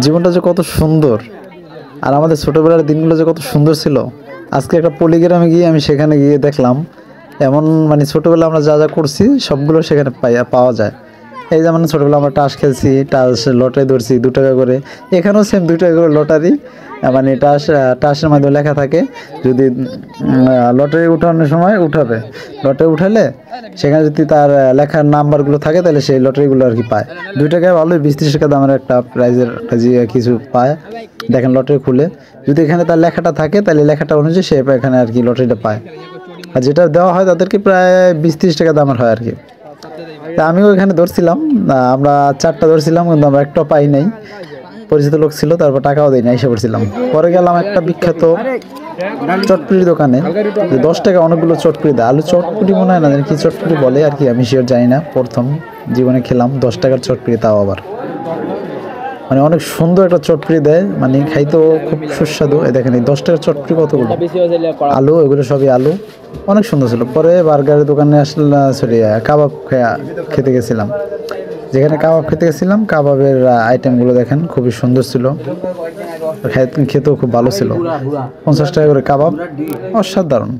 জীবনটা যে কত সুন্দর, আর আমাদের ছোটবেলার দিনগুলো যে কত সুন্দর ছিল। আজকে একটা পল্লীগ্রামে গিয়ে আমি সেখানে গিয়ে দেখলাম এমন মানে ছোটবেলা আমরা যা যা করছি সবগুলো সেখানে পাওয়া যায়। এই যেমন ছোটবেলা আমরা টাস খেলছি, টাস লটারি ধরছি 2 টাকা করে। এখানেও সেম 2 টাকা করে লটারি, মানে টাসের মাধ্যমে লেখা থাকে যদি লটারি উঠানোর সময় উঠাবে, লটারি উঠালে সেখানে যদি তার লেখার নাম্বারগুলো থাকে তাহলে সেই লটারিগুলো আর কি পায়। 2 টাকায় ভালোই 20-30 টাকা দামের একটা প্রাইজের কিছু পায়। দেখেন লটারি খুলে যদি এখানে তার লেখাটা থাকে তাহলে লেখাটা অনুযায়ী সে এখানে আর কি লটারিটা পায়। আর যেটা দেওয়া হয় তাদেরকে প্রায় 20-30 টাকা দামের হয় আর কি। তা আমিও এখানে ধরছিলাম, আমরা 4টা ধরছিলাম কিন্তু আমরা একটা পাই নাই। পরিচিত লোক ছিল, তারপর টাকাও দেয় না, এসে পড়ছিলাম। পরে গেলাম একটা বিখ্যাত চটপুরির দোকানে, যে 10 টাকা অনেকগুলো চটপুরি দেয়। আলু চটপুরি মনে হয় না, জানি কি চটপুরি বলে আর কি, আমি শিওর জানি না। প্রথম জীবনে খেলাম 10 টাকার চটপুরি, তাও আবার মানে অনেক সুন্দর একটা চটপুরি দেয়, মানে খাইতেও খুব সুস্বাদু। এই দেখেন এই 10 টাকার চটপুরি কতগুলো আলু, এগুলো সবই আলু, অনেক সুন্দর ছিল। পরে বার্গারের দোকানে আসলে সরি কাবাব খেতে গেছিলাম। যেখানে কাবাব খেতে গেছিলাম, কাবাবের আইটেমগুলো দেখেন খুবই সুন্দর ছিল, খেতেও খুব ভালো ছিল। 50 টাকা করে কাবাব, অসাধারণ।